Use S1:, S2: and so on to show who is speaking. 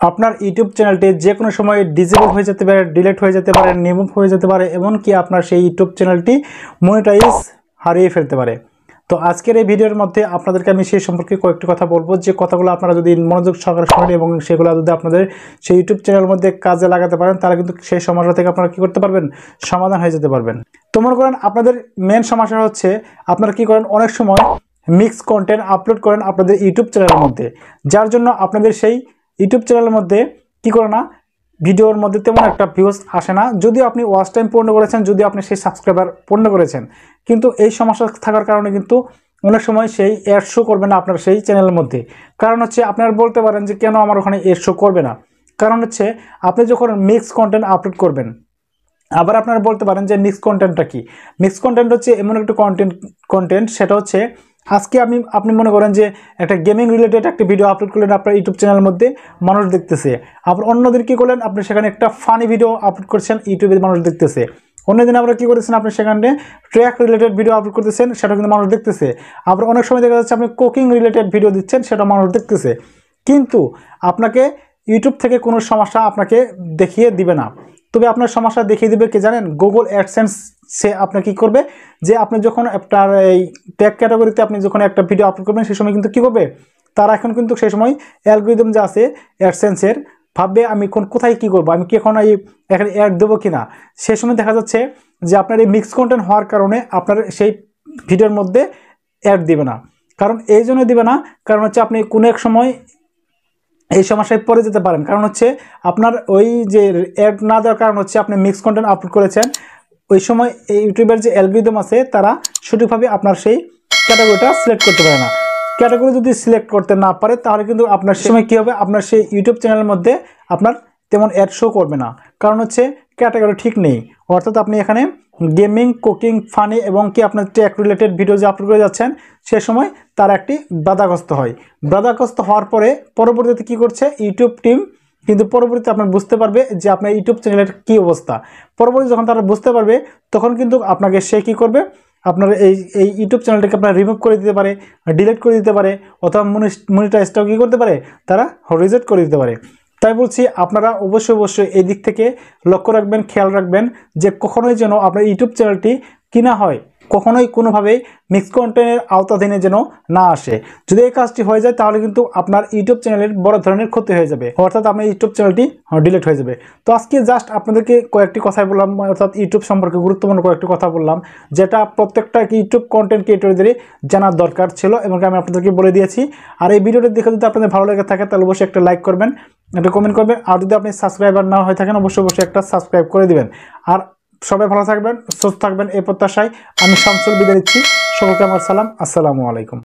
S1: আপনার ইউটিউব চ্যানেলটি যে কোনো সময় ডিসেবল হয়ে যেতে পারে, ডিলিট হয়ে যেতে পারে, রিমুভ হয়ে যেতে পারে, এমনকি আপনার সেই ইউটিউব চ্যানেলটি মনিটাইজ হারিয়ে ফেলতে পারে। তো আজকের এই ভিডিওর মধ্যে আপনাদেরকে আমি সেই সম্পর্কে কয়েকটি কথা বলবো, যে কথাগুলো আপনারা যদি মনোযোগ সহকারে শোনেন এবং সেগুলো যদি আপনাদের সেই ইউটিউব চ্যানেলের মধ্যে কাজে লাগাতে পারেন, তাহলে কিন্তু সেই সমস্যা থেকে আপনারা কী করতে পারবেন, সমাধান হয়ে যেতে পারবেন। তো মনে করেন আপনাদের মেন সমস্যা হচ্ছে আপনারা কী করেন, অনেক সময় মিক্স কন্টেন্ট আপলোড করেন আপনাদের ইউটিউব চ্যানেলের মধ্যে, যার জন্য আপনাদের সেই ইউটিউব চ্যানেলের মধ্যে কী করে না, ভিডিওর মধ্যে তেমন একটা ভিউজ আসে না। যদিও আপনি ওয়াচ টাইম পূর্ণ করেছেন, যদি আপনি সেই সাবস্ক্রাইবার পূর্ণ করেছেন, কিন্তু এই সমস্যা থাকার কারণে কিন্তু অনেক সময় সেই অ্যাড শো করবে না আপনার সেই চ্যানেলের মধ্যে। কারণ হচ্ছে আপনারা বলতে পারেন যে কেন আমার ওখানে অ্যাড শো করবে না, কারণ হচ্ছে আপনি যখন মিক্স কন্টেন্ট আপলোড করবেন, আবার আপনারা বলতে পারেন যে মিক্স কন্টেন্টটা কি। মিক্স কন্টেন্ট হচ্ছে এমন একটা কন্টেন্ট সেটা হচ্ছে আজকে আপনি মনে করেন যে একটা গেমিং রিলেটেড একটা ভিডিও আপলোড করলেন আপনার ইউটিউব চ্যানেলের মধ্যে, মানুষ দেখতেছে। আবার অন্যদিন কী করলেন, আপনি সেখানে একটা ফানি ভিডিও আপলোড করছেন, ইউটিউবে মানুষ দেখতেছে। অন্যদিন আমরা কী করেছেন, আপনি সেখানে ট্র্যাক রিলেটেড ভিডিও আপলোড করতেছেন, সেটা কিন্তু মানুষ দেখতেছে। আবার অনেক সময় দেখা যাচ্ছে আপনি কুকিং রিলেটেড ভিডিও দিচ্ছেন, সেটা মানুষ দেখতেছে। কিন্তু আপনাকে ইউটিউব থেকে কোনো সমস্যা আপনাকে দেখিয়ে দিবে না, তবে আপনার সমস্যা দেখিয়ে দেবে কে জানেন, গুগল অ্যাডসেন্স। সে আপনার কী করবে, যে আপনি যখন আপনার এই ট্যাগ ক্যাটাগরিতে আপনি যখন একটা ভিডিও আপলোড করবেন, সেই সময় কিন্তু কী করবে, তারা এখন কিন্তু সেই সময় অ্যালগরিদম যা আছে অ্যাডসেন্সের, ভাববে আমি কোথায় কী করবো, আমি কি এখন এখানে অ্যাড দেবো কি না। সেই সময় দেখা যাচ্ছে যে আপনার এই মিক্স কন্টেন্ট হওয়ার কারণে আপনার সেই ভিডিওর মধ্যে অ্যাড দিবে না। কারণ এই জন্য দিবে না, কারণ হচ্ছে আপনি কোনো এক সময় এই সমস্যায় পড়ে যেতে পারেন। কারণ হচ্ছে আপনার ওই যে অ্যাড না দেওয়ার কারণ হচ্ছে আপনি মিক্স কন্টেন্ট আপলোড করেছেন, ওই সময় এই ইউটিউবের যে অ্যালগরিদম আছে তারা সঠিকভাবে আপনার সেই ক্যাটাগরিটা সিলেক্ট করতে পারে না। ক্যাটাগরি যদি সিলেক্ট করতে না পারে, তাহলে কিন্তু আপনার সময় কী হবে, আপনার সেই ইউটিউব চ্যানেলের মধ্যে আপনার তেমন অ্যাড শো করবে না, কারণ হচ্ছে ক্যাটাগরি ঠিক নেই। অর্থাৎ আপনি এখানে গেমিং, কুকিং, ফানি এবং কি আপনার ট্যাগ রিলেটেড ভিডিও যে আপলোড করে যাচ্ছেন, সে সময় তার একটি বাধাগ্রস্ত হয়। বাধাগ্রস্ত হওয়ার পরে পরবর্তীতে কী করছে ইউটিউব টিম, কিন্তু পরবর্তীতে আপনার বুঝতে পারবে যে আপনার ইউটিউব চ্যানেলের কী অবস্থা। পরবর্তী যখন তারা বুঝতে পারবে, তখন কিন্তু আপনাকে সে কী করবে, আপনার এই ইউটিউব চ্যানেলটাকে আপনার রিমুভ করে দিতে পারে, ডিলিট করে দিতে পারে, অথবা মনিটাইজটাও কী করতে পারে, তারা রিজেক্ট করে দিতে পারে। তাই বলছি আপনারা অবশ্যই এই দিক থেকে লক্ষ্য রাখবেন, খেয়াল রাখবেন, যে কখনোই যেন আপনার ইউটিউব চ্যানেলটি কিনা হয়, কখনোই কোনোভাবেই মিক্স কন্টেন্টের আওতাধীনে যেন না আসে। যদি এই কাজটি হয়ে যায়, তাহলে কিন্তু আপনার ইউটিউব চ্যানেলের বড় ধরনের ক্ষতি হয়ে যাবে, অর্থাৎ আপনার ইউটিউব চ্যানেলটি ডিলিট হয়ে যাবে। তো আজকে জাস্ট আপনাদেরকে কয়েকটি কথাই বললাম, অর্থাৎ ইউটিউব সম্পর্কে গুরুত্বপূর্ণ কয়েকটি কথা বললাম, যেটা প্রত্যেকটা ইউটিউব কন্টেন্ট ক্রিয়েটরদেরই জানার দরকার ছিল এবং আমি আপনাদেরকে বলে দিয়েছি। আর এই ভিডিওটি দেখে যদি আপনাদের ভালো লেগে থাকে, তাহলে অবশ্যই একটা লাইক করবেন, একটা কমেন্ট করবেন, আর যদি আপনি সাবস্ক্রাইবার না হয়ে থাকেন, অবশ্যই একটা সাবস্ক্রাইব করে দিবেন। আর সবাই ভালো থাকবেন, সুস্থ থাকবেন, এই প্রত্যাশায় আমি শামসুল বিদায় নিচ্ছি। সকলকে আমার সালাম, আসসালামু আলাইকুম।